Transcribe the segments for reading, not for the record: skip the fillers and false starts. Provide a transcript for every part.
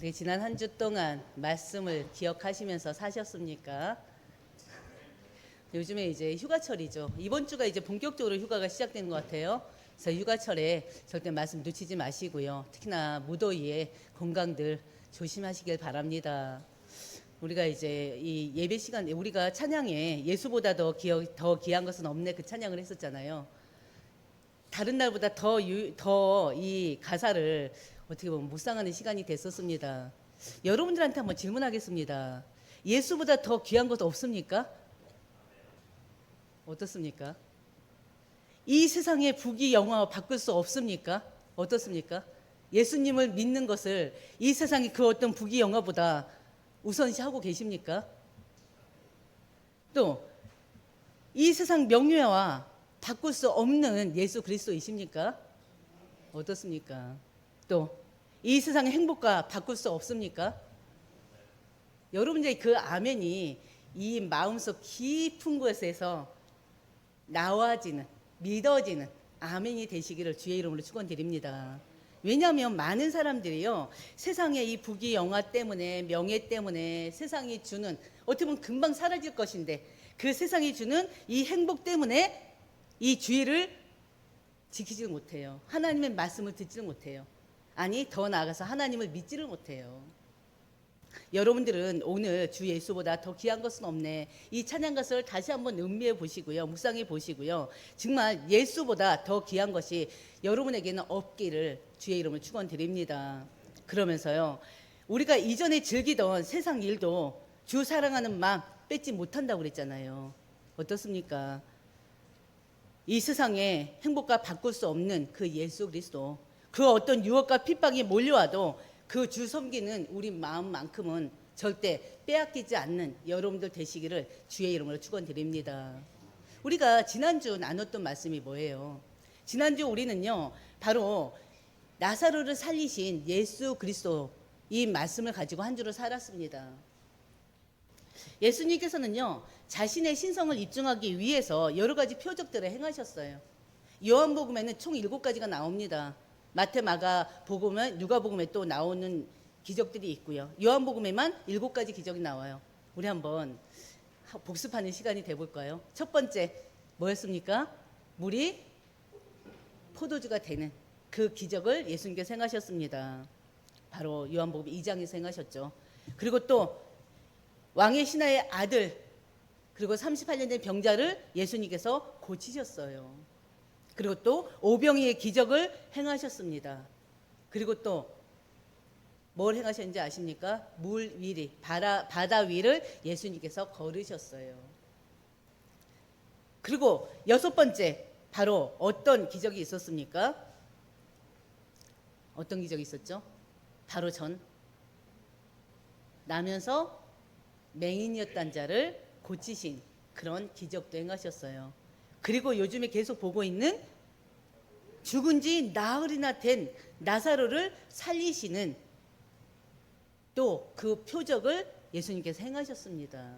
어떻게 지난 한 주 동안 말씀을 기억하시면서 사셨습니까? 요즘에 이제 휴가철이죠. 이번 주가 이제 본격적으로 휴가가 시작되는 것 같아요. 그래서 휴가철에 절대 말씀 놓치지 마시고요. 특히나 무더위에 건강들 조심하시길 바랍니다. 우리가 이제 이 예배 시간에 우리가 찬양에 예수보다 더 귀한 것은 없네 그 찬양을 했었잖아요. 다른 날보다 더 이 가사를 어떻게 보면 묵상하는 시간이 됐었습니다. 여러분들한테 한번 질문하겠습니다. 예수보다 더 귀한 것 없습니까? 어떻습니까? 이 세상의 부귀 영화 바꿀 수 없습니까? 어떻습니까? 예수님을 믿는 것을 이 세상의 그 어떤 부귀 영화보다 우선시하고 계십니까? 또 이 세상 명예와 바꿀 수 없는 예수 그리스도이십니까? 어떻습니까? 또 이 세상의 행복과 바꿀 수 없습니까? 여러분들의 그 아멘이 이 마음속 깊은 곳에서 나와지는 믿어지는 아멘이 되시기를 주의 이름으로 축원드립니다. 왜냐하면 많은 사람들이요 세상의 이 부귀 영화 때문에 명예 때문에 세상이 주는 어떻게 보면 금방 사라질 것인데 그 세상이 주는 이 행복 때문에 이 주의를 지키지 못해요. 하나님의 말씀을 듣지를 못해요. 아니 더 나아가서 하나님을 믿지를 못해요. 여러분들은 오늘 주 예수보다 더 귀한 것은 없네. 이 찬양 가사를 다시 한번 음미해 보시고요. 묵상해 보시고요. 정말 예수보다 더 귀한 것이 여러분에게는 없기를 주의 이름을 축원드립니다. 그러면서요. 우리가 이전에 즐기던 세상 일도 주 사랑하는 마음 뺏지 못한다고 그랬잖아요. 어떻습니까? 이 세상에 행복과 바꿀 수 없는 그 예수 그리스도 그 어떤 유혹과 핍박이 몰려와도 그 주 섬기는 우리 마음만큼은 절대 빼앗기지 않는 여러분들 되시기를 주의 이름으로 축원드립니다. 우리가 지난주 나눴던 말씀이 뭐예요? 지난주 우리는요 바로 나사로를 살리신 예수 그리스도 이 말씀을 가지고 한 주를 살았습니다. 예수님께서는요 자신의 신성을 입증하기 위해서 여러 가지 표적들을 행하셨어요. 요한복음에는 총 7가지가 나옵니다. 마태, 마가, 복음은 누가복음에 또 나오는 기적들이 있고요. 요한복음에만 7가지 기적이 나와요. 우리 한번 복습하는 시간이 돼볼까요? 첫 번째 뭐였습니까? 물이 포도주가 되는 그 기적을 예수님께서 행하셨습니다. 바로 요한복음 2장에서 행하셨죠. 그리고 또 왕의 신하의 아들 그리고 38년 된 병자를 예수님께서 고치셨어요. 그리고 또 오병이의 기적을 행하셨습니다. 그리고 또 뭘 행하셨는지 아십니까? 물 위리 바다 위를 예수님께서 걸으셨어요. 그리고 6번째 바로 어떤 기적이 있었습니까? 어떤 기적이 있었죠? 바로 전 나면서 맹인이었던 자를 고치신 그런 기적도 행하셨어요. 그리고 요즘에 계속 보고 있는 죽은 지 나흘이나 된 나사로를 살리시는 또 그 표적을 예수님께서 행하셨습니다.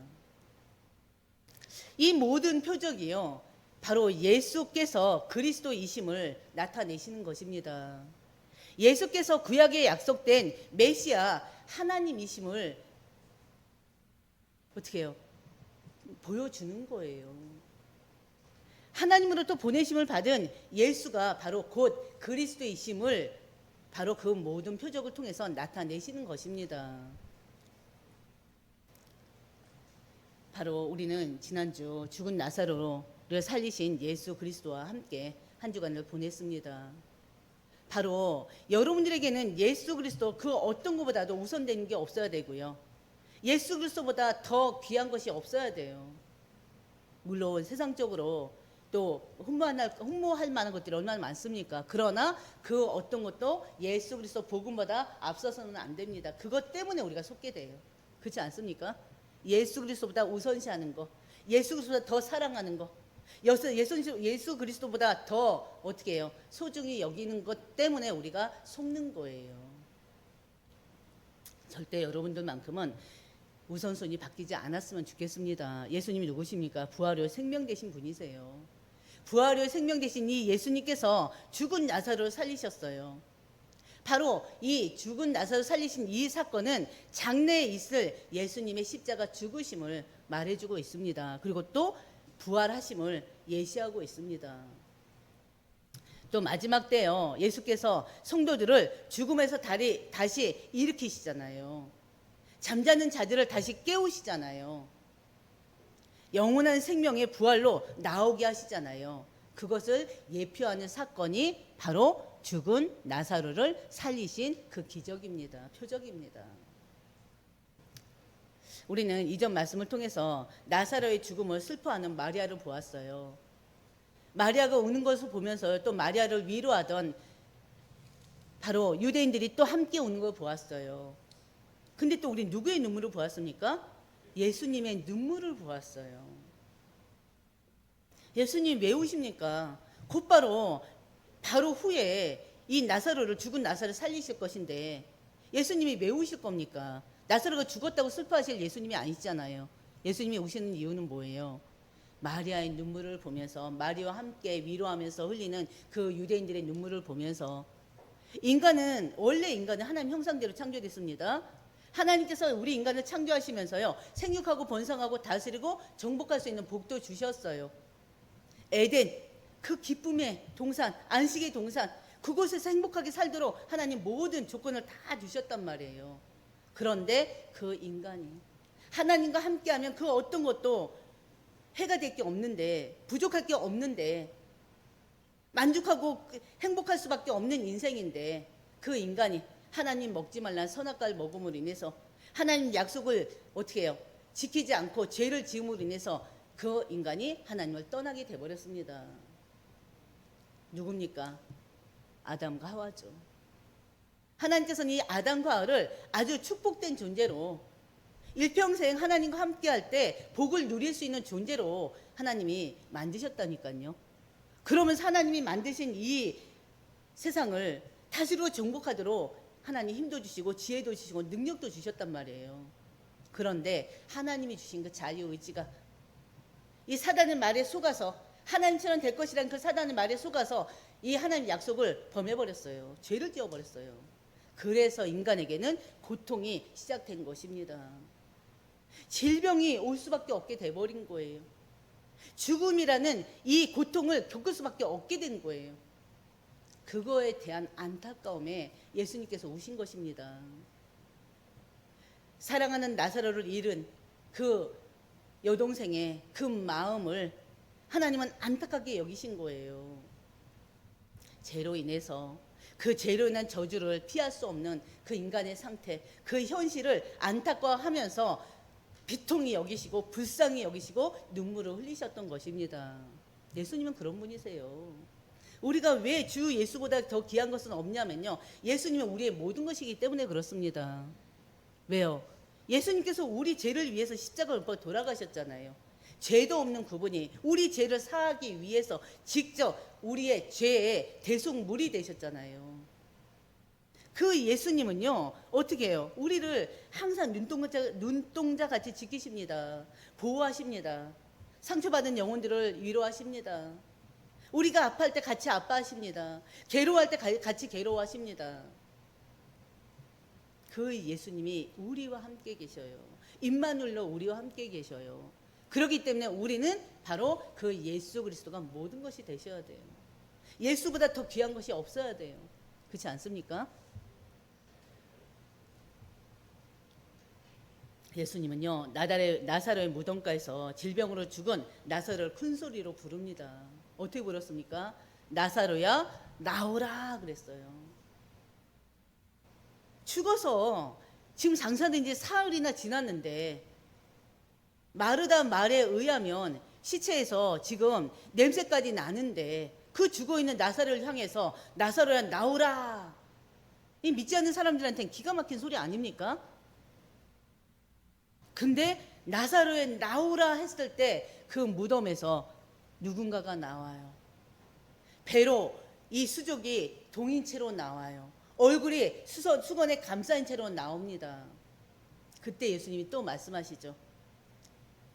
이 모든 표적이요 바로 예수께서 그리스도이심을 나타내시는 것입니다. 예수께서 구약에 약속된 메시아 하나님이심을 어떻게 해요? 보여주는 거예요. 하나님으로부터 보내심을 받은 예수가 바로 곧 그리스도이심을 바로 그 모든 표적을 통해서 나타내시는 것입니다. 바로 우리는 지난주 죽은 나사로를 살리신 예수 그리스도와 함께 한 주간을 보냈습니다. 바로 여러분들에게는 예수 그리스도 그 어떤 것보다도 우선되는 게 없어야 되고요. 예수 그리스도보다 더 귀한 것이 없어야 돼요. 물론 세상적으로 또 흠모할 만한 것들이 얼마나 많습니까? 그러나 그 어떤 것도 예수 그리스도 복음보다 앞서서는 안 됩니다. 그것 때문에 우리가 속게 돼요. 그렇지 않습니까? 예수 그리스도보다 우선시하는 거, 예수 그리스도보다 더 사랑하는 거, 예수 그리스도보다 더 어떻게 해요? 소중히 여기는 것 때문에 우리가 속는 거예요. 절대 여러분들만큼은 우선순위 바뀌지 않았으면 좋겠습니다. 예수님이 누구십니까? 부활의 생명 되신 분이세요. 부활의 생명 되신 이 예수님께서 죽은 나사로를 살리셨어요. 바로 이 죽은 나사로 살리신 이 사건은 장래에 있을 예수님의 십자가 죽으심을 말해주고 있습니다. 그리고 또 부활하심을 예시하고 있습니다. 또 마지막 때요, 예수께서 성도들을 죽음에서 다시 일으키시잖아요. 잠자는 자들을 다시 깨우시잖아요. 영원한 생명의 부활로 나오게 하시잖아요. 그것을 예표하는 사건이 바로 죽은 나사로를 살리신 그 기적입니다. 표적입니다. 우리는 이전 말씀을 통해서 나사로의 죽음을 슬퍼하는 마리아를 보았어요. 마리아가 우는 것을 보면서 또 마리아를 위로하던 바로 유대인들이 또 함께 우는 걸 보았어요. 근데 또 우리 누구의 눈물을 보았습니까? 예수님의 눈물을 보았어요. 예수님 왜 우십니까? 곧바로 바로 후에 이 나사로를, 죽은 나사로를 살리실 것인데 예수님이 왜 우실 겁니까? 나사로가 죽었다고 슬퍼하실 예수님이 아니잖아요. 예수님이 우시는 이유는 뭐예요? 마리아의 눈물을 보면서, 마리아와 함께 위로하면서 흘리는 그 유대인들의 눈물을 보면서, 원래 인간은 하나님 형상대로 창조됐습니다. 하나님께서 우리 인간을 창조하시면서요, 생육하고 번성하고 다스리고 정복할 수 있는 복도 주셨어요. 에덴, 그 기쁨의 동산, 안식의 동산, 그곳에서 행복하게 살도록 하나님 모든 조건을 다 주셨단 말이에요. 그런데 그 인간이 하나님과 함께하면 그 어떤 것도 해가 될 게 없는데, 부족할 게 없는데, 만족하고 행복할 수밖에 없는 인생인데, 그 인간이 하나님 먹지 말라는 선악과를 먹음으로 인해서 하나님 약속을 어떻게 해요? 지키지 않고 죄를 지음으로 인해서 그 인간이 하나님을 떠나게 돼버렸습니다. 누굽니까? 아담과 하와죠. 하나님께서는 이 아담과 하와를 아주 축복된 존재로, 일평생 하나님과 함께할 때 복을 누릴 수 있는 존재로 하나님이 만드셨다니까요. 그러면서 하나님이 만드신 이 세상을 다스리고 정복하도록 하나님 힘도 주시고 지혜도 주시고 능력도 주셨단 말이에요. 그런데 하나님이 주신 그 자유의지가 이 사단의 말에 속아서, 하나님처럼 될 것이라는 그 사단의 말에 속아서 이 하나님 약속을 범해버렸어요. 죄를 지어버렸어요. 그래서 인간에게는 고통이 시작된 것입니다. 질병이 올 수밖에 없게 돼버린 거예요. 죽음이라는 이 고통을 겪을 수밖에 없게 된 거예요. 그거에 대한 안타까움에 예수님께서 우신 것입니다. 사랑하는 나사로를 잃은 그 여동생의 그 마음을 하나님은 안타깝게 여기신 거예요. 죄로 인해서, 그 죄로 인한 저주를 피할 수 없는 그 인간의 상태, 그 현실을 안타까워하면서 비통히 여기시고 불쌍히 여기시고 눈물을 흘리셨던 것입니다. 예수님은 그런 분이세요. 우리가 왜 주 예수보다 더 귀한 것은 없냐면요, 예수님은 우리의 모든 것이기 때문에 그렇습니다. 왜요? 예수님께서 우리 죄를 위해서 십자가를 못 박아 돌아가셨잖아요. 죄도 없는 그분이 우리 죄를 사하기 위해서 직접 우리의 죄의 대속물이 되셨잖아요. 그 예수님은요, 어떻게 해요? 우리를 항상 눈동자 같이 지키십니다. 보호하십니다. 상처받은 영혼들을 위로하십니다. 우리가 아파할 때 같이 아파하십니다. 괴로워할 때 같이 괴로워하십니다. 그 예수님이 우리와 함께 계셔요. 임마누엘로 우리와 함께 계셔요. 그렇기 때문에 우리는 바로 그 예수 그리스도가 모든 것이 되셔야 돼요. 예수보다 더 귀한 것이 없어야 돼요. 그렇지 않습니까? 예수님은요, 나사로의 무덤가에서 질병으로 죽은 나사로를 큰 소리로 부릅니다. 어떻게 불렀습니까? 나사로야 나오라 그랬어요. 죽어서 지금 장사된 지 사흘이나 지났는데, 마르다 말에 의하면 시체에서 지금 냄새까지 나는데 그 죽어있는 나사로를 향해서 나사로야 나오라, 이 믿지 않는 사람들한테는 기가 막힌 소리 아닙니까? 근데 나사로에 나오라 했을 때 그 무덤에서 누군가가 나와요. 배로 이 수족이 동인 채로 나와요. 얼굴이 수건에 감싸인 채로 나옵니다. 그때 예수님이 또 말씀하시죠.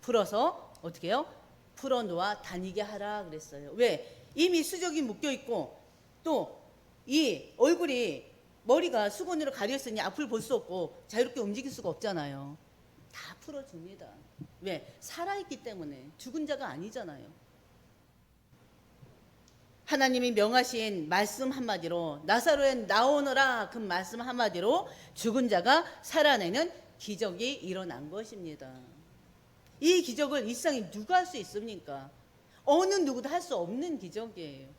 풀어서 어떻게 해요? 풀어놓아 다니게 하라 그랬어요. 왜? 이미 수족이 묶여있고 또 이 얼굴이 머리가 수건으로 가렸으니 앞을 볼 수 없고 자유롭게 움직일 수가 없잖아요. 다 풀어줍니다. 왜? 살아있기 때문에. 죽은 자가 아니잖아요. 하나님이 명하신 말씀 한마디로, 나사로에 나오너라 그 말씀 한마디로 죽은 자가 살아내는 기적이 일어난 것입니다. 이 기적을 이 세상에 누가 할 수 있습니까? 어느 누구도 할 수 없는 기적이에요.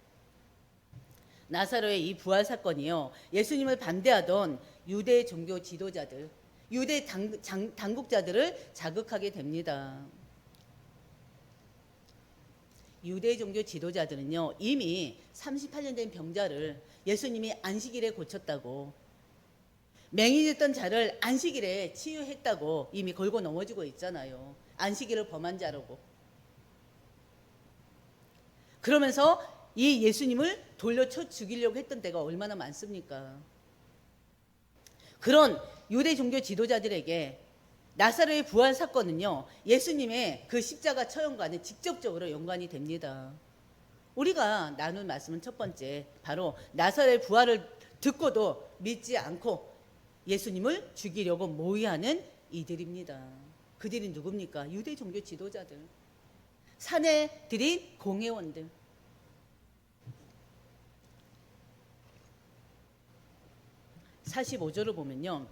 나사로의 이 부활 사건이요, 예수님을 반대하던 유대 종교 지도자들, 유대 당국자들을 자극하게 됩니다. 유대 종교 지도자들은요, 이미 38년 된 병자를 예수님이 안식일에 고쳤다고, 맹인했던 자를 안식일에 치유했다고 이미 걸고 넘어지고 있잖아요. 안식일을 범한 자라고. 그러면서 이 예수님을 돌려쳐 죽이려고 했던 때가 얼마나 많습니까? 그런 유대 종교 지도자들에게 나사로의 부활 사건은요, 예수님의 그 십자가 처형과는 직접적으로 연관이 됩니다. 우리가 나눌 말씀은 첫 번째, 바로 나사로의 부활을 듣고도 믿지 않고 예수님을 죽이려고 모의하는 이들입니다. 그들이 누굽니까? 유대 종교 지도자들, 산에 들인 공회원들. (45절을) 보면요,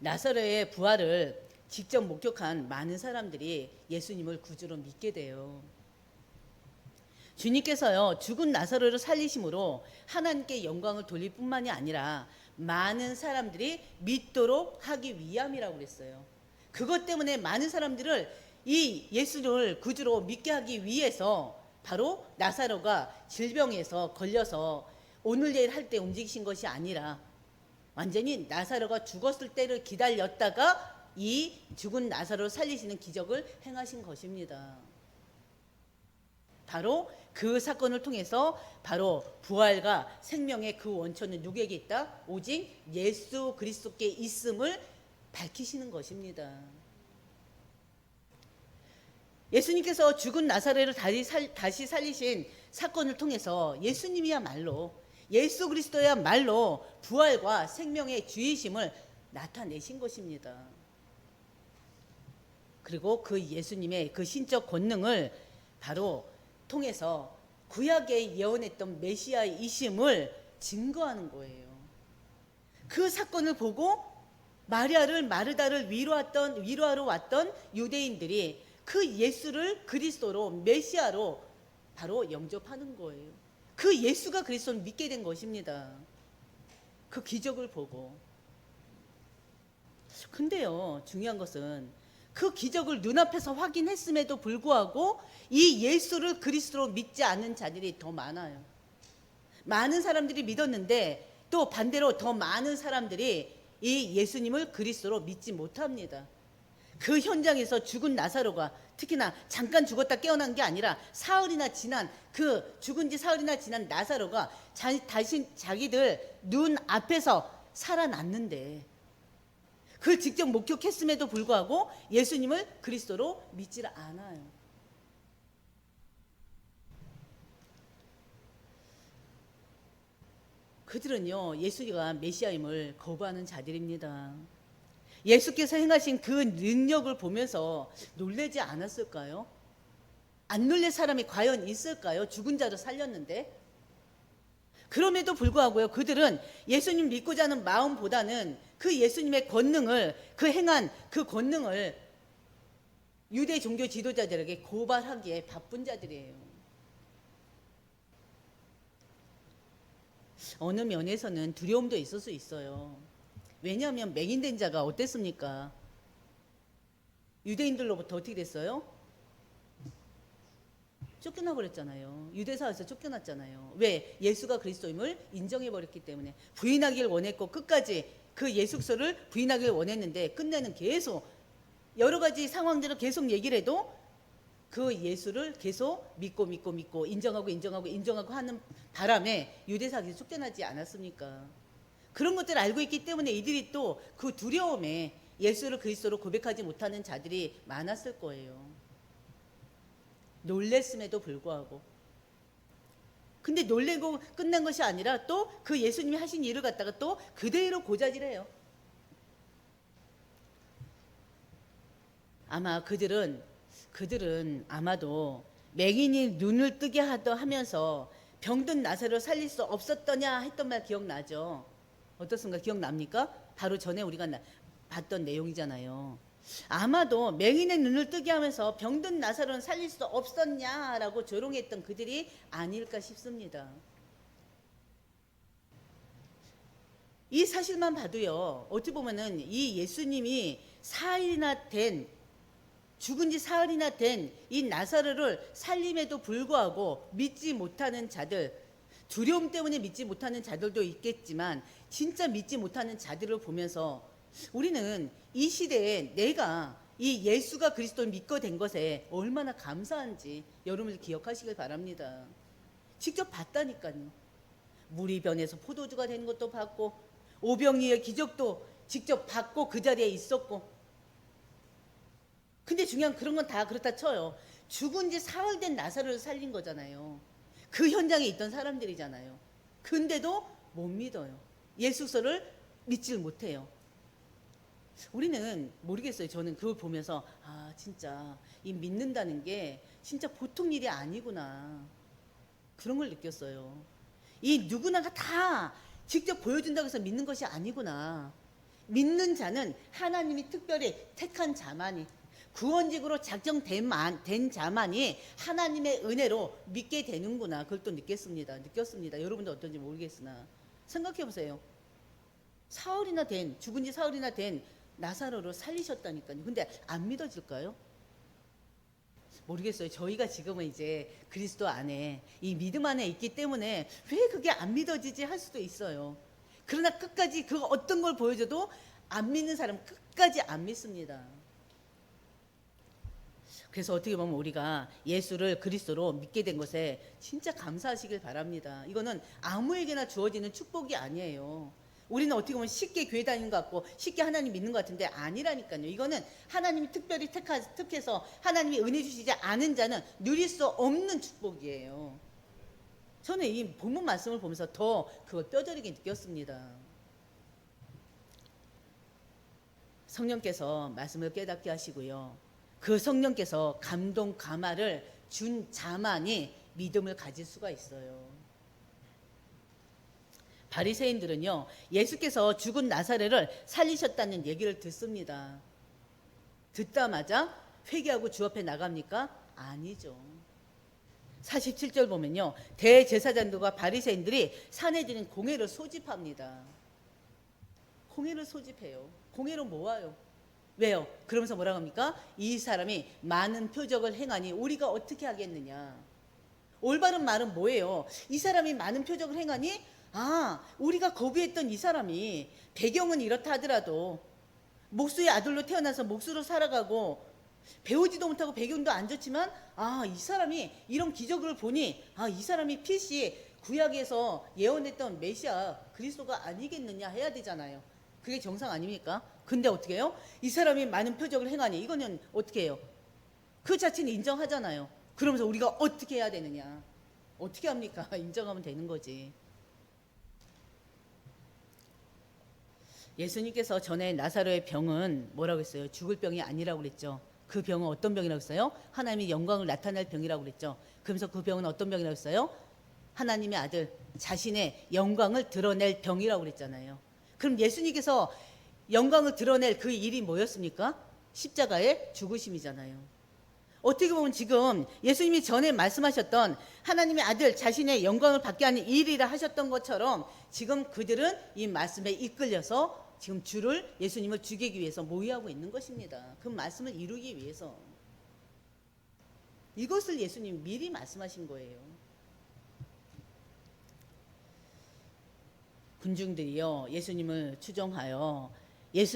나사로의 부활을 직접 목격한 많은 사람들이 예수님을 구주로 믿게 돼요. 주님께서요, 죽은 나사로를 살리심으로 하나님께 영광을 돌릴 뿐만이 아니라 많은 사람들이 믿도록 하기 위함이라고 그랬어요. 그것 때문에 많은 사람들을 이 예수를 구주로 믿게 하기 위해서 바로 나사로가 질병에서 걸려서 오늘 내일 할 때 움직이신 것이 아니라 완전히 나사로가 죽었을 때를 기다렸다가 이 죽은 나사로를 살리시는 기적을 행하신 것입니다. 바로 그 사건을 통해서 바로 부활과 생명의 그 원천은 누구에게 있다? 오직 예수 그리스도께 있음을 밝히시는 것입니다. 예수님께서 죽은 나사로를 다시 살리신 사건을 통해서 예수님이야말로, 예수 그리스도야말로 부활과 생명의 주이심을 나타내신 것입니다. 그리고 그 예수님의 그 신적 권능을 바로 통해서 구약에 예언했던 메시아이심을 증거하는 거예요. 그 사건을 보고 마르다를 위로하러 왔던 유대인들이 그 예수를 그리스도로, 메시아로 바로 영접하는 거예요. 그 예수가 그리스도를 믿게 된 것입니다. 그 기적을 보고. 근데요, 중요한 것은 그 기적을 눈앞에서 확인했음에도 불구하고 이 예수를 그리스도로 믿지 않는 자들이 더 많아요. 많은 사람들이 믿었는데 또 반대로 더 많은 사람들이 이 예수님을 그리스도로 믿지 못합니다. 그 현장에서 죽은 나사로가, 특히나 잠깐 죽었다 깨어난 게 아니라 사흘이나 지난, 그 죽은 지 사흘이나 지난 나사로가 다시 자기들 눈 앞에서 살아났는데 그걸 직접 목격했음에도 불구하고 예수님을 그리스도로 믿지 않아요. 그들은요, 예수가 메시아임을 거부하는 자들입니다. 예수께서 행하신 그 능력을 보면서 놀라지 않았을까요? 안 놀랄 사람이 과연 있을까요? 죽은 자를 살렸는데. 그럼에도 불구하고요, 그들은 예수님 믿고자 하는 마음보다는 그 예수님의 권능을, 그 행한 그 권능을 유대 종교 지도자들에게 고발하기에 바쁜 자들이에요. 어느 면에서는 두려움도 있을 수 있어요. 왜냐하면 맹인된 자가 어땠습니까? 유대인들로부터 어떻게 됐어요? 쫓겨나 버렸잖아요. 유대사에서 쫓겨났잖아요. 왜? 예수가 그리스도임을 인정해버렸기 때문에. 부인하기를 원했고 끝까지 그 예수를 부인하기를 원했는데 끝내는 계속 여러 가지 상황들을 계속 얘기를 해도 그 예수를 계속 믿고 인정하고 하는 바람에 유대사에서 쫓겨나지 않았습니까? 그런 것들을 알고 있기 때문에 이들이 또 그 두려움에 예수를 그리스도로 고백하지 못하는 자들이 많았을 거예요. 놀랬음에도 불구하고. 근데 놀래고 끝난 것이 아니라 또 그 예수님이 하신 일을 갖다가 또 그대로 고자질해요. 아마 그들은 아마도 맹인이 눈을 뜨게 하면서 병든 나사로를 살릴 수 없었더냐 했던 말 기억나죠? 어떻습니까? 기억납니까? 바로 전에 우리가 봤던 내용이잖아요. 아마도 맹인의 눈을 뜨게 하면서 병든 나사로는 살릴 수 없었냐라고 조롱했던 그들이 아닐까 싶습니다. 이 사실만 봐도요, 어떻게 보면은 이 예수님이 죽은 지 사흘이나 된 이 나사로를 살림에도 불구하고 믿지 못하는 자들, 두려움 때문에 믿지 못하는 자들도 있겠지만 진짜 믿지 못하는 자들을 보면서 우리는 이 시대에 내가 이 예수가 그리스도를 믿게 된 것에 얼마나 감사한지 여러분들 기억하시길 바랍니다. 직접 봤다니까요. 물이 변해서 포도주가 되는 것도 봤고, 오병이의 기적도 직접 봤고 그 자리에 있었고. 근데 중요한 그런 건 다 그렇다 쳐요. 죽은 지 사흘 된 나사로를 살린 거잖아요. 그 현장에 있던 사람들이잖아요. 근데도 못 믿어요. 예수서를 믿질 못해요. 우리는 모르겠어요. 저는 그걸 보면서 진짜 이 믿는다는 게 진짜 보통 일이 아니구나. 그런 걸 느꼈어요. 이 누구나가 다 직접 보여준다고 해서 믿는 것이 아니구나. 믿는 자는 하나님이 특별히 택한 자만이, 구원직으로 작정된 자만이 하나님의 은혜로 믿게 되는구나. 그걸 또 느꼈습니다. 여러분도 어떤지 모르겠으나 생각해 보세요. 죽은 지 사흘이나 된 나사로를 살리셨다니까요. 근데 안 믿어질까요? 모르겠어요. 저희가 지금은 이제 그리스도 안에 이 믿음 안에 있기 때문에 왜 그게 안 믿어지지 할 수도 있어요. 그러나 끝까지 그 어떤 걸 보여줘도 안 믿는 사람 끝까지 안 믿습니다. 그래서 어떻게 보면 우리가 예수를 그리스도로 믿게 된 것에 진짜 감사하시길 바랍니다. 이거는 아무에게나 주어지는 축복이 아니에요. 우리는 어떻게 보면 쉽게 교회 다니는 것 같고 쉽게 하나님 믿는 것 같은데 아니라니까요. 이거는 하나님이 특별히 택해서 하나님이 은혜 주시지 않은 자는 누릴 수 없는 축복이에요. 저는 이 본문 말씀을 보면서 더 그걸 뼈저리게 느꼈습니다. 성령께서 말씀을 깨닫게 하시고요. 그 성령께서 감동 감화를 준 자만이 믿음을 가질 수가 있어요. 바리새인들은요, 예수께서 죽은 나사로를 살리셨다는 얘기를 듣습니다. 듣자마자 회개하고 주 앞에 나갑니까? 아니죠. 47절 보면요, 대제사장들과 바리새인들이 산에 드는 공회를 소집합니다. 공회를 소집해요. 공회로 모아요. 왜요? 그러면서 뭐라고 합니까? 이 사람이 많은 표적을 행하니 우리가 어떻게 하겠느냐. 올바른 말은 뭐예요? 이 사람이 많은 표적을 행하니 우리가 거부했던 이 사람이 배경은 이렇다 하더라도 목수의 아들로 태어나서 목수로 살아가고 배우지도 못하고 배경도 안 좋지만 이 사람이 이런 기적을 보니 이 사람이 필시 구약에서 예언했던 메시아 그리스도가 아니겠느냐 해야 되잖아요. 그게 정상 아닙니까? 근데 어떻게 해요? 이 사람이 많은 표적을 행하니 이거는 어떻게 해요? 그 자체는 인정하잖아요. 그러면서 우리가 어떻게 해야 되느냐? 어떻게 합니까? 인정하면 되는 거지. 예수님께서 전에 나사로의 병은 뭐라고 했어요? 죽을 병이 아니라고 그랬죠. 그 병은 어떤 병이라고 했어요? 하나님의 영광을 나타낼 병이라고 그랬죠. 그러면서 그 병은 어떤 병이라고 했어요? 하나님의 아들 자신의 영광을 드러낼 병이라고 그랬잖아요. 그럼 예수님께서 영광을 드러낼 그 일이 뭐였습니까? 십자가의 죽으심이잖아요. 어떻게 보면 지금 예수님이 전에 말씀하셨던 하나님의 아들 자신의 영광을 받게 하는 일이라 하셨던 것처럼 지금 그들은 이 말씀에 이끌려서 지금 예수님을 죽이기 위해서 모의하고 있는 것입니다. 그 말씀을 이루기 위해서. 이것을 예수님이 미리 말씀하신 거예요. 군중들이요, 예수님을 추종하여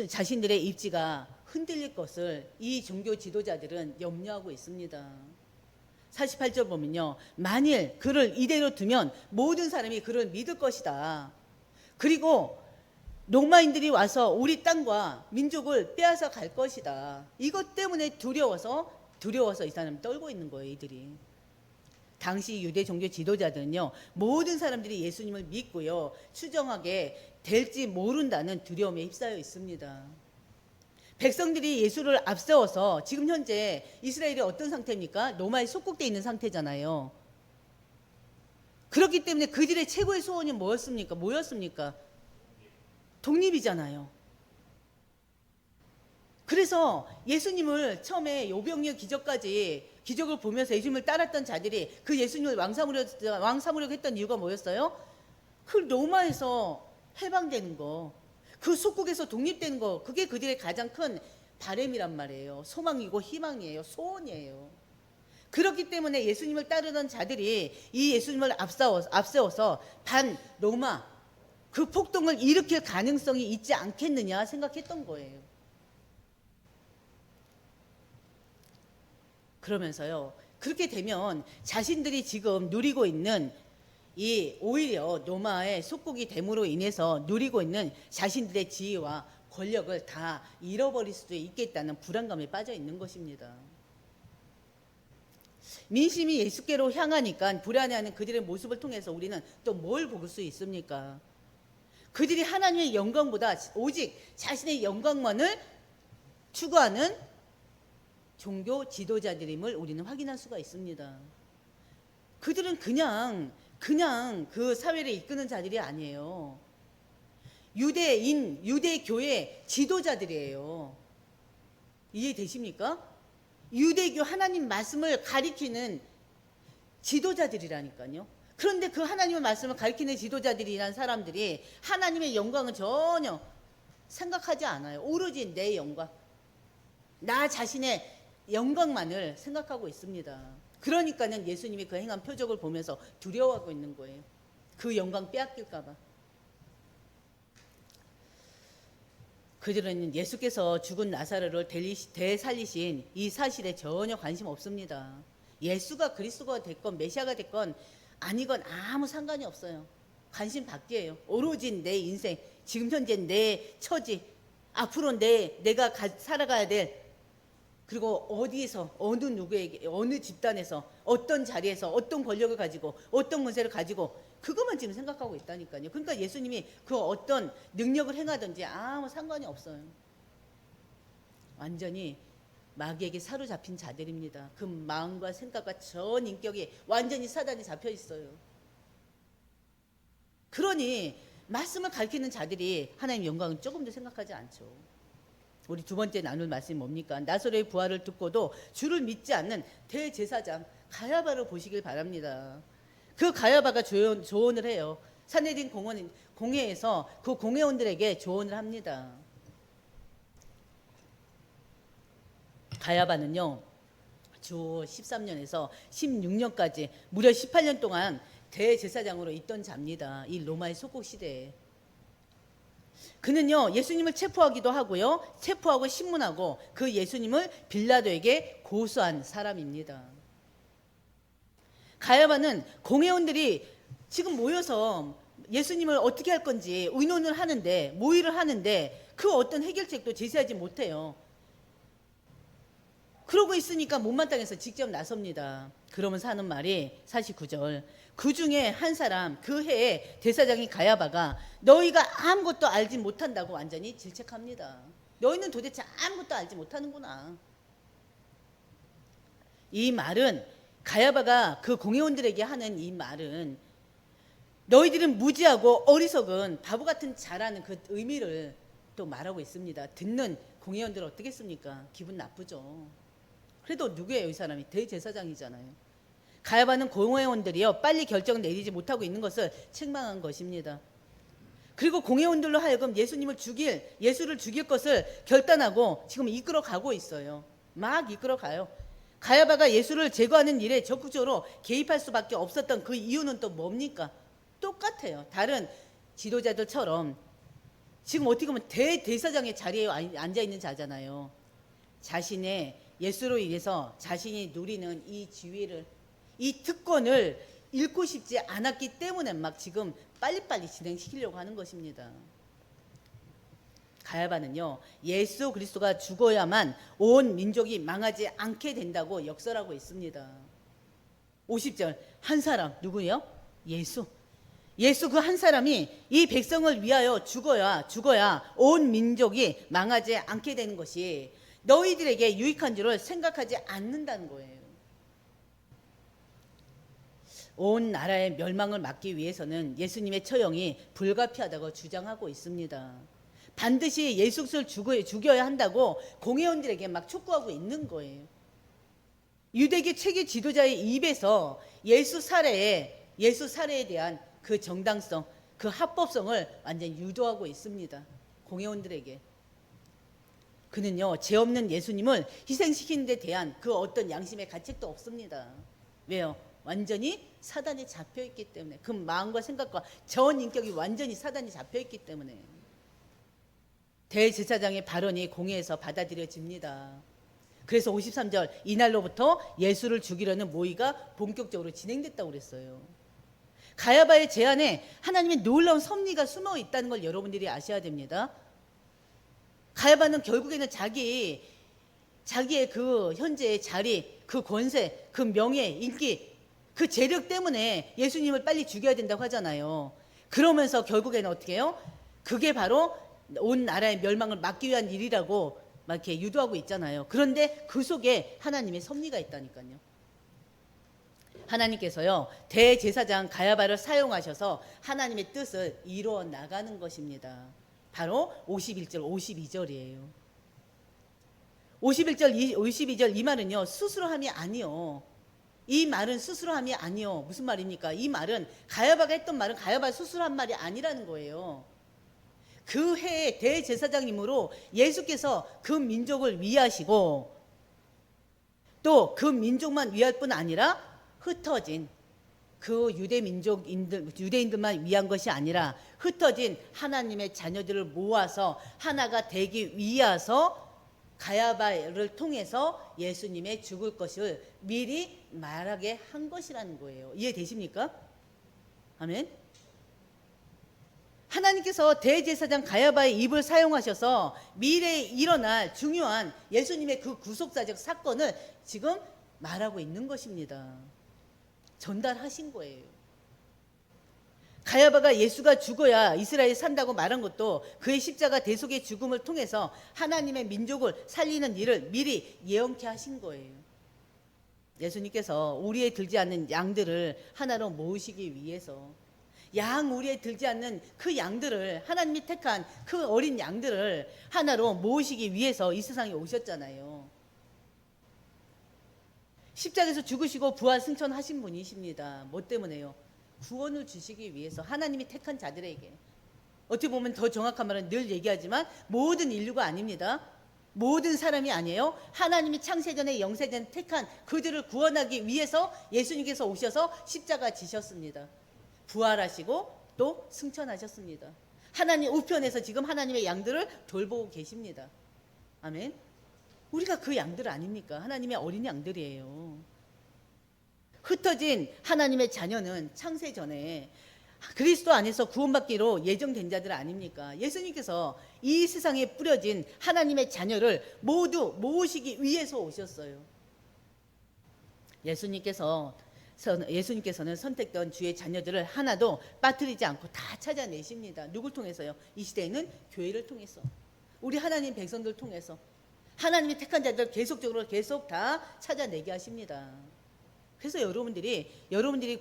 자신들의 입지가 흔들릴 것을 이 종교 지도자들은 염려하고 있습니다. 48절 보면요, 만일 그를 이대로 두면 모든 사람이 그를 믿을 것이다. 그리고 로마인들이 와서 우리 땅과 민족을 빼앗아 갈 것이다. 이것 때문에 두려워서 이 사람이 떨고 있는 거예요, 이들이. 당시 유대 종교 지도자들은요, 모든 사람들이 예수님을 믿고요, 추정하게 될지 모른다는 두려움에 휩싸여 있습니다. 백성들이 예수를 앞세워서 지금 현재 이스라엘이 어떤 상태입니까? 로마에 속국되어 있는 상태잖아요. 그렇기 때문에 그들의 최고의 소원이 뭐였습니까? 독립이잖아요. 그래서 예수님을 처음에 오병이어 기적을 보면서 예수님을 따랐던 자들이 그 예수님을 왕 삼으려고 했던 이유가 뭐였어요? 그 로마에서 해방되는 거, 그 속국에서 독립되는 거, 그게 그들의 가장 큰 바람이란 말이에요. 소망이고 희망이에요. 소원이에요. 그렇기 때문에 예수님을 따르던 자들이 이 예수님을 앞세워서 반 로마 그 폭동을 일으킬 가능성이 있지 않겠느냐 생각했던 거예요. 그러면서요, 그렇게 되면 자신들이 지금 누리고 있는 이 오히려 로마의 속국이 됨으로 인해서 누리고 있는 자신들의 지위와 권력을 다 잃어버릴 수도 있겠다는 불안감에 빠져 있는 것입니다. 민심이 예수께로 향하니까 불안해하는 그들의 모습을 통해서 우리는 또 뭘 볼 수 있습니까? 그들이 하나님의 영광보다 오직 자신의 영광만을 추구하는 종교 지도자들임을 우리는 확인할 수가 있습니다. 그들은 그냥 그 사회를 이끄는 자들이 아니에요. 유대교회 지도자들이에요. 이해되십니까? 유대교 하나님 말씀을 가리키는 지도자들이라니까요. 그런데 그 하나님의 말씀을 가리키는 지도자들이란 사람들이 하나님의 영광은 전혀 생각하지 않아요. 오로지 내 영광, 나 자신의 영광만을 생각하고 있습니다. 그러니까는 예수님이 그 행한 표적을 보면서 두려워하고 있는 거예요. 그 영광 빼앗길까 봐. 그들은 예수께서 죽은 나사로를 되살리신 이 사실에 전혀 관심 없습니다. 예수가 그리스도가 됐건 메시아가 됐건 아니건 아무 상관이 없어요. 관심 밖이에요. 오로지 내 인생, 지금 현재 내 처지, 앞으로 내가 살아가야 될, 그리고 어디에서 어느 누구에게 어느 집단에서 어떤 자리에서 어떤 권력을 가지고 어떤 권세를 가지고 그것만 지금 생각하고 있다니까요. 그러니까 예수님이 그 어떤 능력을 행하든지 아무 상관이 없어요. 완전히 마귀에게 사로잡힌 자들입니다. 그 마음과 생각과 전 인격이 완전히 사단에 잡혀 있어요. 그러니 말씀을 가르치는 자들이 하나님 영광은 조금도 생각하지 않죠. 우리 두 번째 나눌 말씀이 뭡니까? 나사로의 부활을 듣고도 주를 믿지 않는 대제사장 가야바를 보시길 바랍니다. 그 가야바가 조언을 해요. 산헤드린 공회에서 그 공회원들에게 조언을 합니다. 가야바는요, 주 13년에서 16년까지 무려 18년 동안 대제사장으로 있던 자입니다. 이 로마의 속국 시대에. 그는요, 예수님을 체포하기도 하고요, 체포하고 신문하고 그 예수님을 빌라도에게 고소한 사람입니다. 가야바는 공회원들이 지금 모여서 예수님을 어떻게 할 건지 의논을 하는데, 모의를 하는데 그 어떤 해결책도 제시하지 못해요. 그러고 있으니까 못마땅해서 직접 나섭니다. 그러면서 하는 말이 49절, 그 중에 한 사람, 그 해에 대사장이 가야바가 너희가 아무것도 알지 못한다고 완전히 질책합니다. 너희는 도대체 아무것도 알지 못하는구나. 이 말은, 가야바가 그 공회원들에게 하는 이 말은 너희들은 무지하고 어리석은 바보 같은 자라는 그 의미를 또 말하고 있습니다. 듣는 공회원들은 어떻겠습니까? 기분 나쁘죠. 그래도 누구예요? 이 사람이 대제사장이잖아요. 가야바는 공회원들이요, 빨리 결정 내리지 못하고 있는 것을 책망한 것입니다. 그리고 공회원들로 하여금 예수를 죽일 것을 결단하고 지금 이끌어 가고 있어요. 막 이끌어 가요. 가야바가 예수를 제거하는 일에 적극적으로 개입할 수밖에 없었던 그 이유는 또 뭡니까? 똑같아요. 다른 지도자들처럼 지금 어떻게 보면 대제사장의 자리에 앉아 있는 자잖아요. 자신의 예수로 인해서 자신이 누리는 이 지위를, 이 특권을 잃고 싶지 않았기 때문에 막 지금 빨리빨리 진행시키려고 하는 것입니다. 가야바는요, 예수 그리스도가 죽어야만 온 민족이 망하지 않게 된다고 역설하고 있습니다. 50절 한 사람 누구예요? 예수. 예수 그 한 사람이 이 백성을 위하여 죽어야 온 민족이 망하지 않게 되는 것이 너희들에게 유익한 줄을 생각하지 않는다는 거예요. 온 나라의 멸망을 막기 위해서는 예수님의 처형이 불가피하다고 주장하고 있습니다. 반드시 예수 그리스도를 죽여야 한다고 공회원들에게 막 촉구하고 있는 거예요. 유대계 체계 지도자의 입에서 예수 살해에 대한 그 정당성, 그 합법성을 완전히 유도하고 있습니다. 공회원들에게. 그는요, 죄 없는 예수님을 희생시키는 데 대한 그 어떤 양심의 가책도 없습니다. 왜요? 완전히 사단에 잡혀있기 때문에. 그 마음과 생각과 전 인격이 완전히 사단에 잡혀있기 때문에. 대제사장의 발언이 공회에서 받아들여집니다. 그래서 53절 이날로부터 예수를 죽이려는 모의가 본격적으로 진행됐다고 그랬어요. 가야바의 제안에 하나님의 놀라운 섭리가 숨어 있다는 걸 여러분들이 아셔야 됩니다. 가야바는 결국에는 자기의 그 현재의 자리, 그 권세, 그 명예, 인기, 그 재력 때문에 예수님을 빨리 죽여야 된다고 하잖아요. 그러면서 결국에는 어떻게 해요? 그게 바로 온 나라의 멸망을 막기 위한 일이라고 막 이렇게 유도하고 있잖아요. 그런데 그 속에 하나님의 섭리가 있다니까요. 하나님께서요, 대제사장 가야바를 사용하셔서 하나님의 뜻을 이루어 나가는 것입니다. 바로 51절, 52절이에요. 51절, 52절 이 말은요, 스스로함이 아니요. 이 말은 스스로함이 아니요. 무슨 말입니까? 이 말은 가야바가 했던 말은 가야바 스스로 한 말이 아니라는 거예요. 그 해의 대제사장님으로 예수께서 그 민족을 위하시고 또 그 민족만 위할 뿐 아니라 흩어진 그 유대인들만 위한 것이 아니라 흩어진 하나님의 자녀들을 모아서 하나가 되기 위해서 가야바를 통해서 예수님의 죽을 것을 미리 말하게 한 것이라는 거예요. 이해되십니까? 아멘. 하나님께서 대제사장 가야바의 입을 사용하셔서 미래에 일어날 중요한 예수님의 그 구속사적 사건을 지금 말하고 있는 것입니다. 전달하신 거예요. 가야바가 예수가 죽어야 이스라엘이 산다고 말한 것도 그의 십자가 대속의 죽음을 통해서 하나님의 민족을 살리는 일을 미리 예언케 하신 거예요. 예수님께서 우리에 들지 않는 양들을 하나로 모으시기 위해서 우리에 들지 않는 그 양들을 하나님이 택한 그 어린 양들을 하나로 모으시기 위해서 이 세상에 오셨잖아요. 십자가에서 죽으시고 부활 승천하신 분이십니다. 뭐 때문에요? 구원을 주시기 위해서 하나님이 택한 자들에게. 어떻게 보면 더 정확한 말은 늘 얘기하지만 모든 인류가 아닙니다. 모든 사람이 아니에요. 하나님이 창세전에 영세전 택한 그들을 구원하기 위해서 예수님께서 오셔서 십자가 지셨습니다. 부활하시고 또 승천하셨습니다. 하나님 우편에서 지금 하나님의 양들을 돌보고 계십니다. 아멘. 우리가 그 양들 아닙니까? 하나님의 어린 양들이에요. 흩어진 하나님의 자녀는 창세전에 그리스도 안에서 구원받기로 예정된 자들 아닙니까? 예수님께서 이 세상에 뿌려진 하나님의 자녀를 모두 모으시기 위해서 오셨어요. 예수님께서는 선택된 주의 자녀들을 하나도 빠뜨리지 않고 다 찾아내십니다. 누굴 통해서요? 이 시대에는 교회를 통해서, 우리 하나님 백성들 통해서 하나님이 택한 자들 계속적으로 계속 다 찾아내게 하십니다. 그래서 여러분들이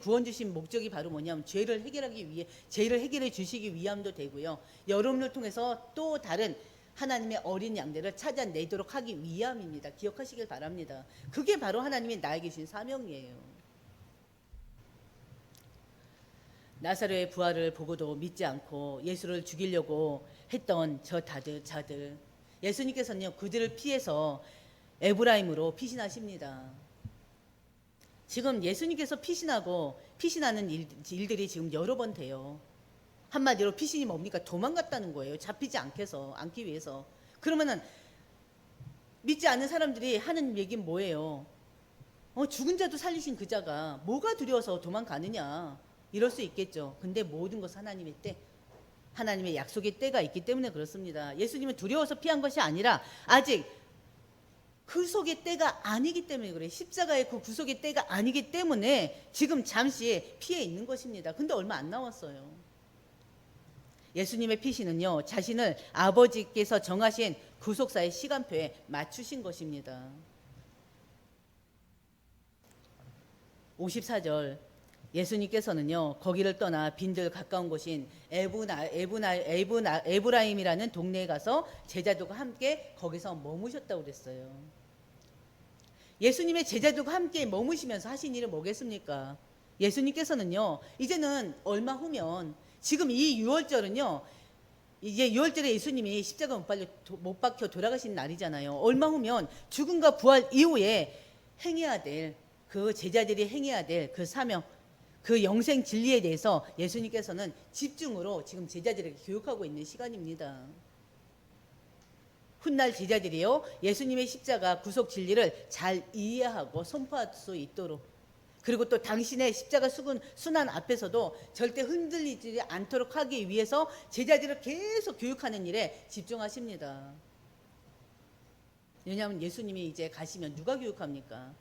구원 주신 목적이 바로 뭐냐면 죄를 해결해 주시기 위함도 되고요. 여러분을 통해서 또 다른 하나님의 어린 양들을 찾아내도록 하기 위함입니다. 기억하시길 바랍니다. 그게 바로 하나님이 나에게 주신 사명이에요. 나사로의 부활을 보고도 믿지 않고 예수를 죽이려고 했던 자들, 예수님께서는요, 그들을 피해서 에브라임으로 피신하십니다. 지금 예수님께서 피신하는 일들이 지금 여러 번 돼요. 한마디로 피신이 뭡니까? 도망갔다는 거예요. 잡히지 않기 위해서. 그러면은 믿지 않는 사람들이 하는 얘기는 뭐예요? 죽은 자도 살리신 그 자가 뭐가 두려워서 도망가느냐, 이럴 수 있겠죠. 근데 모든 것은 하나님의 때, 하나님의 약속의 때가 있기 때문에 그렇습니다. 예수님은 두려워서 피한 것이 아니라 아직 구속의 때가 아니기 때문에 그래요. 십자가의 그 구속의 때가 아니기 때문에 지금 잠시 피해 있는 것입니다. 근데 얼마 안 남았어요. 예수님의 피신은요, 자신을 아버지께서 정하신 구속사의 시간표에 맞추신 것입니다. 54절, 예수님께서는요, 거기를 떠나 빈들 가까운 곳인 에브라임이라는 동네에 가서 제자들과 함께 거기서 머무셨다고 그랬어요. 예수님의 제자들과 함께 머무시면서 하신 일은 뭐겠습니까? 예수님께서는요, 이제는 얼마 후면, 지금 이 6월절은요, 이제 6월절에 예수님이 십자가 못 박혀 돌아가신 날이잖아요. 얼마 후면 죽음과 부활 이후에 행해야 될, 그 제자들이 행해야 될 그 사명, 그 영생 진리에 대해서 예수님께서는 집중으로 지금 제자들에게 교육하고 있는 시간입니다. 훗날 제자들이요, 예수님의 십자가 구속 진리를 잘 이해하고 선포할 수 있도록, 그리고 또 당신의 십자가 순환 앞에서도 절대 흔들리지 않도록 하기 위해서 제자들을 계속 교육하는 일에 집중하십니다. 왜냐하면 예수님이 이제 가시면 누가 교육합니까?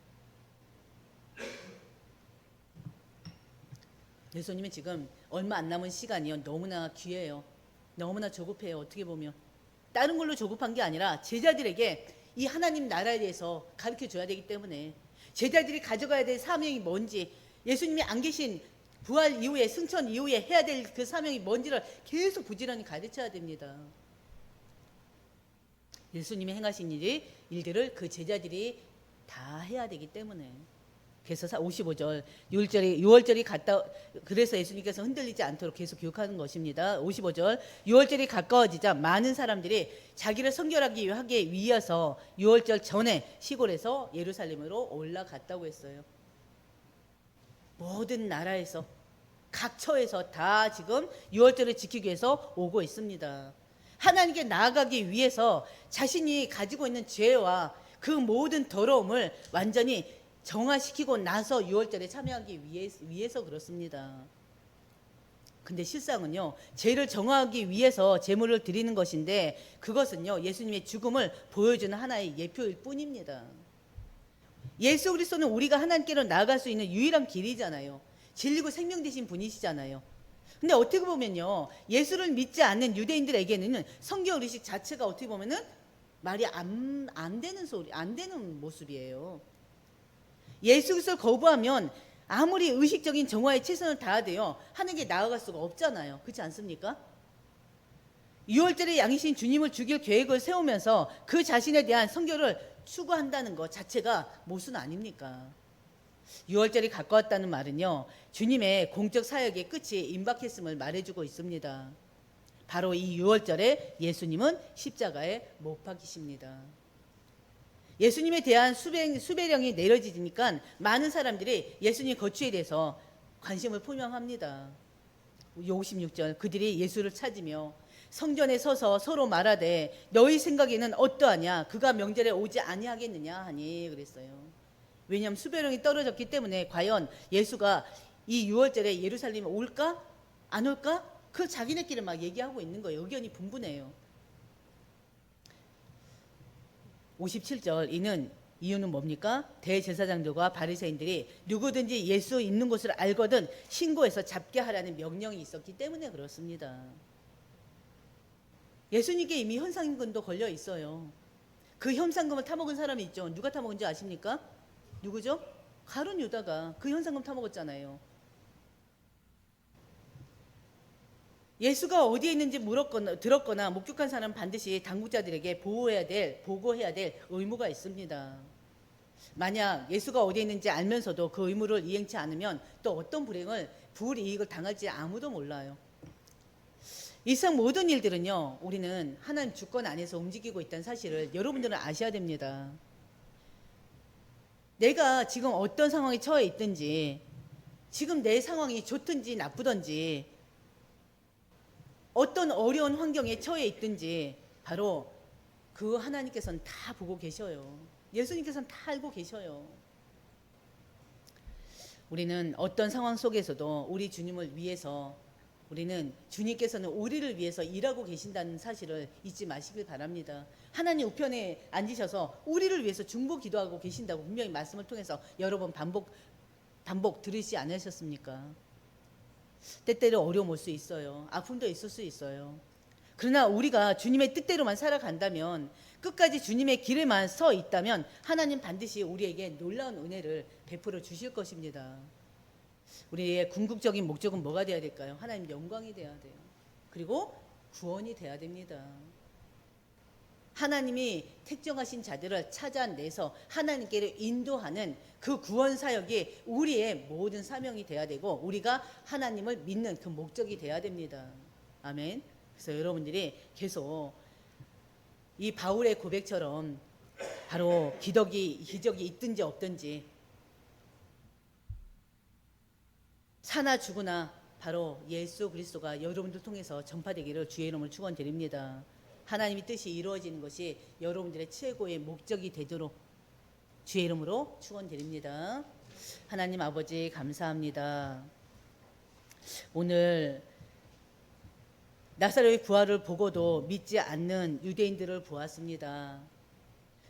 예수님은 지금 얼마 안 남은 시간이요, 너무나 귀해요. 너무나 조급해요. 어떻게 보면 다른 걸로 조급한 게 아니라 제자들에게 이 하나님 나라에 대해서 가르쳐 줘야 되기 때문에, 제자들이 가져가야 될 사명이 뭔지, 예수님이 안 계신 부활 이후에, 승천 이후에 해야 될 그 사명이 뭔지를 계속 부지런히 가르쳐야 됩니다. 예수님이 행하신 일들을 그 제자들이 다 해야 되기 때문에. 그래서 55절, 6월절이 갔다, 그래서 예수님께서 흔들리지 않도록 계속 교육하는 것입니다. 55절, 6월절이 가까워지자 많은 사람들이 자기를 선결하기 위해서 6월절 전에 시골에서 예루살렘으로 올라갔다고 했어요. 모든 나라에서, 각 처에서 다 지금 6월절을 지키기 위해서 오고 있습니다. 하나님께 나아가기 위해서 자신이 가지고 있는 죄와 그 모든 더러움을 완전히 정화시키고 나서 6월절에 참여하기 위해서 그렇습니다. 근데 실상은요, 죄를 정화하기 위해서 제물을 드리는 것인데, 그것은요, 예수님의 죽음을 보여주는 하나의 예표일 뿐입니다. 예수 그리스도는 우리가 하나님께로 나아갈 수 있는 유일한 길이잖아요. 진리고 생명 되신 분이시잖아요. 근데 어떻게 보면요, 예수를 믿지 않는 유대인들에게는 성경 의식 자체가 어떻게 보면은 말이 안 되는 모습이에요. 예수 그리스도를 거부하면 아무리 의식적인 정화에 최선을 다하되어 하나님께 나아갈 수가 없잖아요. 그렇지 않습니까? 6월절에 양이신 주님을 죽일 계획을 세우면서 그 자신에 대한 성결을 추구한다는 것 자체가 모순 아닙니까? 6월절이 가까웠다는 말은요, 주님의 공적 사역의 끝이 임박했음을 말해주고 있습니다. 바로 이 6월절에 예수님은 십자가에 못 박히십니다. 예수님에 대한 수배령이 내려지니까 많은 사람들이 예수님 거취에 대해서 관심을 표명합니다. 56절, 그들이 예수를 찾으며 성전에 서서 서로 말하되 너희 생각에는 어떠하냐, 그가 명절에 오지 아니하겠느냐 하니 그랬어요. 왜냐하면 수배령이 떨어졌기 때문에 과연 예수가 이 6월절에 예루살렘에 올까 안 올까, 그 자기네끼리 막 얘기하고 있는 거예요. 의견이 분분해요. 57절, 이유는 뭡니까? 대제사장들과 바리새인들이 누구든지 예수 있는 곳을 알거든 신고해서 잡게 하라는 명령이 있었기 때문에 그렇습니다. 예수님께 이미 현상금도 걸려 있어요. 그 현상금을 타먹은 사람이 있죠. 누가 타먹은지 아십니까? 누구죠? 가룟 유다가 그 현상금 타먹었잖아요. 예수가 어디에 있는지 들었거나 목격한 사람은 반드시 당국자들에게 보고해야 될 의무가 있습니다. 만약 예수가 어디에 있는지 알면서도 그 의무를 이행치 않으면 또 어떤 불이익을 당할지 아무도 몰라요. 이상 모든 일들은요, 우리는 하나님 주권 안에서 움직이고 있다는 사실을 여러분들은 아셔야 됩니다. 내가 지금 어떤 상황에 처해 있든지, 지금 내 상황이 좋든지 나쁘든지, 어떤 어려운 환경에 처해 있든지 바로 그 하나님께서는 다 보고 계셔요. 예수님께서는 다 알고 계셔요. 우리는 어떤 상황 속에서도 우리 주님을 위해서 우리는 주님께서는 우리를 위해서 일하고 계신다는 사실을 잊지 마시길 바랍니다. 하나님 우편에 앉으셔서 우리를 위해서 중보 기도하고 계신다고 분명히 말씀을 통해서 여러 번 반복 들으시지 않으셨습니까? 때때로 어려움 올 수 있어요. 아픔도 있을 수 있어요. 그러나 우리가 주님의 뜻대로만 살아간다면, 끝까지 주님의 길에만 서 있다면 하나님 반드시 우리에게 놀라운 은혜를 베풀어 주실 것입니다. 우리의 궁극적인 목적은 뭐가 돼야 될까요? 하나님 영광이 돼야 돼요. 그리고 구원이 돼야 됩니다. 하나님이 택정하신 자들을 찾아내서 하나님께로 인도하는 그 구원 사역이 우리의 모든 사명이 돼야 되고, 우리가 하나님을 믿는 그 목적이 돼야 됩니다. 아멘. 그래서 여러분들이 계속 이 바울의 고백처럼 바로 기적이 있든지 없든지, 사나 죽으나 바로 예수 그리스도가 여러분들 통해서 전파되기를 주의 이름으로 축원드립니다. 하나님의 뜻이 이루어지는 것이 여러분들의 최고의 목적이 되도록 주의 이름으로 축원드립니다. 하나님 아버지 감사합니다. 오늘 나사로의 부활을 보고도 믿지 않는 유대인들을 보았습니다.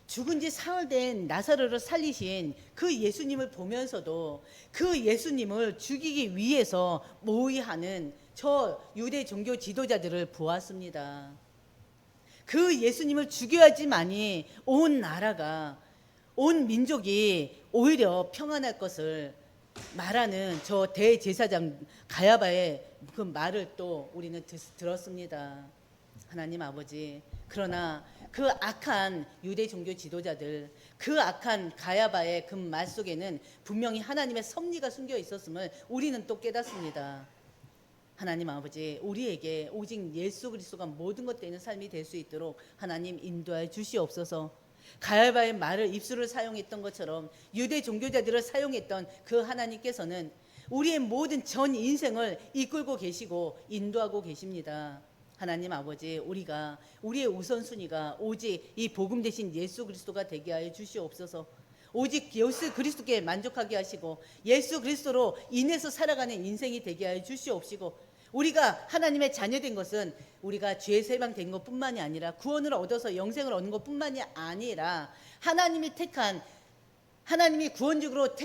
죽은 지 사흘 된 나사로를 살리신 그 예수님을 보면서도 그 예수님을 죽이기 위해서 모의하는 저 유대 종교 지도자들을 보았습니다. 그 예수님을 죽여야지만이 온 나라가, 온 민족이 오히려 평안할 것을 말하는 저 대제사장 가야바의 그 말을 또 우리는 들었습니다. 하나님 아버지, 그러나 그 악한 유대 종교 지도자들, 그 악한 가야바의 그 말 속에는 분명히 하나님의 섭리가 숨겨 있었음을 우리는 또 깨닫습니다. 하나님 아버지, 우리에게 오직 예수 그리스도가 모든 것 되는 삶이 될 수 있도록 하나님 인도하여 주시옵소서. 가야바의 말을 입술을 사용했던 것처럼 유대 종교자들을 사용했던 그 하나님께서는 우리의 모든 전 인생을 이끌고 계시고 인도하고 계십니다. 하나님 아버지, 우리의 우선순위가 오직 이 복음 대신 예수 그리스도가 되게 하여 주시옵소서. 오직 예수 그리스도께 만족하게 하시고 예수 그리스도로 인해서 살아가는 인생이 되게 하여 주시옵시고, 우리가 하나님의 자녀된 것은 우리가 죄 세방된 것뿐만이 아니라 구원을 얻어서 영생을 얻는 것뿐만이 아니라 하나님이 구원적으로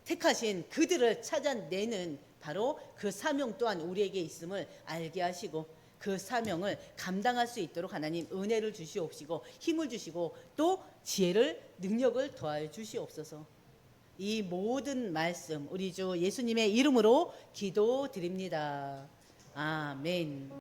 택하신 그들을 찾아내는 바로 그 사명 또한 우리에게 있음을 알게 하시고, 그 사명을 감당할 수 있도록 하나님 은혜를 주시옵시고 힘을 주시고 또 지혜를, 능력을 더하여 주시옵소서. 이 모든 말씀 우리 주 예수님의 이름으로 기도드립니다. 아멘.